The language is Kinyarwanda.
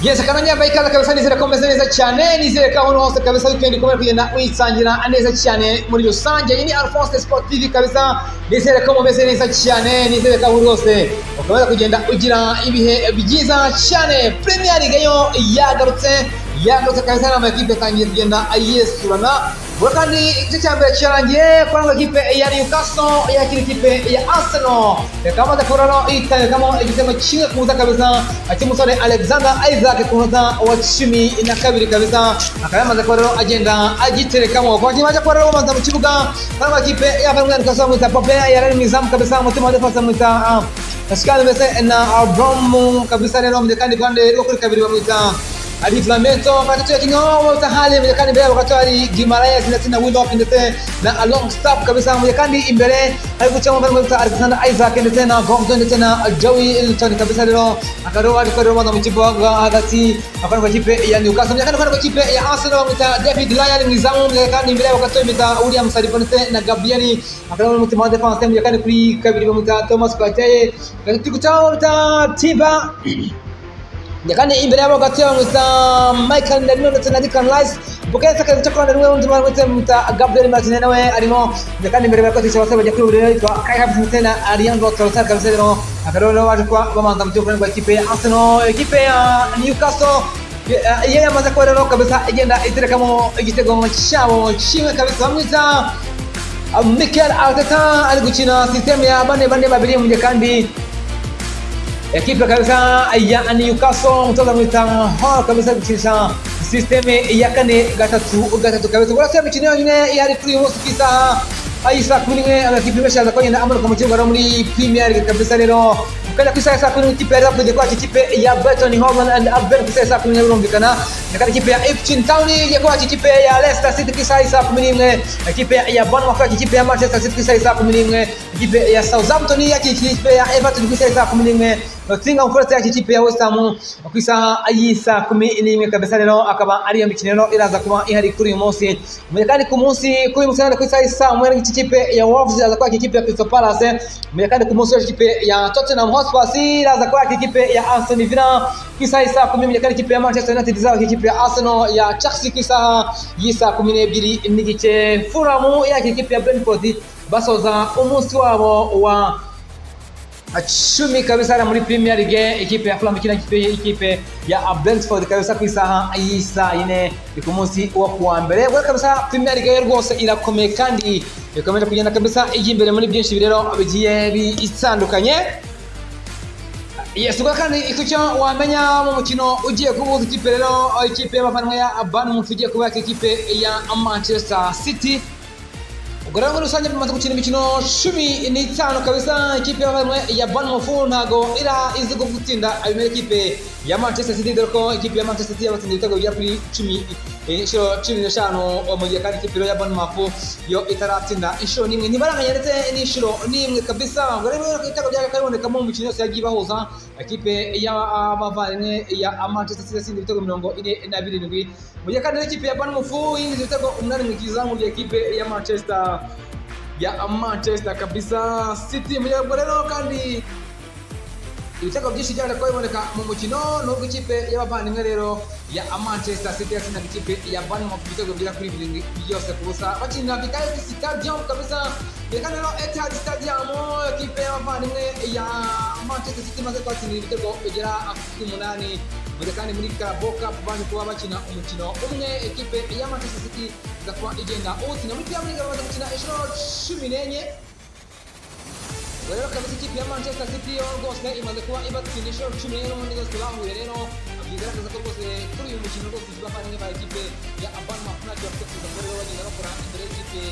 Yes, akamenya bayikaza kabisa nizere ko meze neza cyane, nizere ko aho hose kabisa weekend ikomeye kugenda uyitsangira neza cyane muri rusange. Iyi ni Alphonse Sport TV kabisa, nizere ko meze neza cyane, nizere ko aho hose ukomeza kugenda ugira ibihe byiza cyane. Premier League yo yagarutse kabisa n'amakipe tangiye kugenda ayesurana. Kandi igice cya mbere cyarangiye kwa amakipe ya Newcastle yakira ikipe ya Arsenal. Kama dakurano itayekamo igitego kimwe kuza kabisa akimusore Alexander Isaac kuza wa 12 kabisa akayamaze ko rero agenda agiterekamo kwa kimaje ko rero bamanza mu kibuga kwa amakipe ya Newcastle mu tapape yarari mizamu kabisa mutima wa defense muta Pascal Mese na Abraham kabisa rero kandi rwo kuri kabiri bamwita ari Flamento batatu ya kinyo tahali mjekani mbele wakati ali Gimareas ndetse na Willock ndetse na Along Stop kabisa mjekani imbere alikuchama mbele Alexander Isaac ndetse na Gordon ndetse na Joey Elton kabisa leo akaroa alikorwa na mchipo hagati akana kwa kipe ya Newcastle mjekani kwa kipe ya Arsenal mta David Lyon mnizamu mjekani mbele wakati mta William Saliba ndetse na Gabriel akaroa mtima wa defense mjekani kuri kabiri mta Thomas Partey tukutao mta Tiba Yakani imbere yabo gatyo mwita Michael Ndano ndetse na Declan Rice buketse kazi cyakora ndetse undi mwita mwita Gabriel Martinez nawe arimo yakani imbere yabo gatyo bose bajya kuri buri yitwa Kai Havertz ndetse na Ariano Trossard kabisa rero akarolo waje kwa bamanza mutyo kwa ikipe ya Arsenal ikipe ya Newcastle yeye yamaze ko rero kabisa igenda iterekamo igitego cyabo kimwe kabisa mwita Mikel Arteta ari gukina system ya bane babiri mu kandi ekipe kabisa ya Newcastle mtoza mwita Hall kabisa kucheza system ya kane gatatu kabisa kwa sababu chini yake yari kuri hose kisa Aisa kuninge amekipimesha za kwenye amana kwa mchezo muri Premier League kabisa leo ukenda kisa sasa kwenye kipe ya kuja kwa kipe ya Brighton Hove and Albion kisa sasa kwenye urongekana na kipe ya Ipswich Town ya kwa kipe ya Leicester City kisa sasa kwenye kipe ya Bournemouth kwa kipe ya Manchester City kisa sasa kwenye kipe ya Southampton ya kipe ya Everton kisa sasa kwenye Nottingham Forest ya kipe ya West Ham kisa Aisa kumi kabisa leo akaba ari mikino iraza kuba ihari kuri umunsi mekani ku munsi kuri musana kisa sasa mwere kipe ya Wolves iraza kwa kipe ya Crystal Palace mekani ku munsi kipe ya Tottenham Hotspur iraza kwa kipe ya Aston Villa kisa sasa kumi mekani kipe ya Manchester United iraza kwa kipe ya Arsenal ya Chelsea kisa yisa 12 n'igice Fulham ya kipe ya Brentford basoza umunsi wabo wa Achumi kabisa muri Premier League ikipe ya Fulham kina ikipe ya Brentford kabisa kwisaha ayisa ine ku munsi wa kuwa mbere bwa kabisa Premier League rwose irakomeye kandi ikomeje kugenda kabisa igimbere muri byinshi birero bigiye bitandukanye. Yes ubwo kandi ikucyo wamenya mu mukino ugiye kubuza ikipe rero ikipe y'abafanwa ya Bournemouth igiye kuba ikipe ya Manchester City Gora muri rusange bimaze gukina imikino 15 kabisa ikipe ya Bournemouth ntago izi gutsinda abimere ikipe ya Manchester City doko ikipe ya Manchester City yabatsinze ibitego bya kuri 15 mu gihe kandi ikipe ya Bournemouth yo itaratsinda inshuro nimwe nibaranganya ndetse n'inshuro nimwe kabisa ngo rero ibitego bya kaboneka mu mikino yose yagiye bahuza ikipe ya abavanye ya Manchester City yatsinze ibitego 42 mu gihe kandi ikipe ya Bournemouth yinjiza ibitego 8 mu gihe mu gihe ikipe ya Manchester kabisa City mu gihe rero kandi ibitego byinshi cyane ko biboneka mu mukino nubwo ikipe y'abavandimwe rero ya Manchester City yatsinda ikipe ya Bournemouth ibitego bya kuri 2 byose kubusa bakinira Vicarage Stadium kabisa kandi rero Etihad Stadium ikipe y'abavandimwe ya Manchester City maze kwatsinda ibitego bigera 8 muri kandi muri Carabao Cup banje kuba bakina umukino umwe ikipe ya Manchester City zakwa igenda utsina muri Premier League baza gukina inshuro 14 rero kabisa ikipe ya Manchester City rwose imaze kuba ibatsinda inshuro 10 muri zose bahuye rero bigaragaza ko rwose kuri uyu mukino rwose bafanye ba ikipe ya Bournemouth na Chelsea bagenda bakora imbere y'ikipe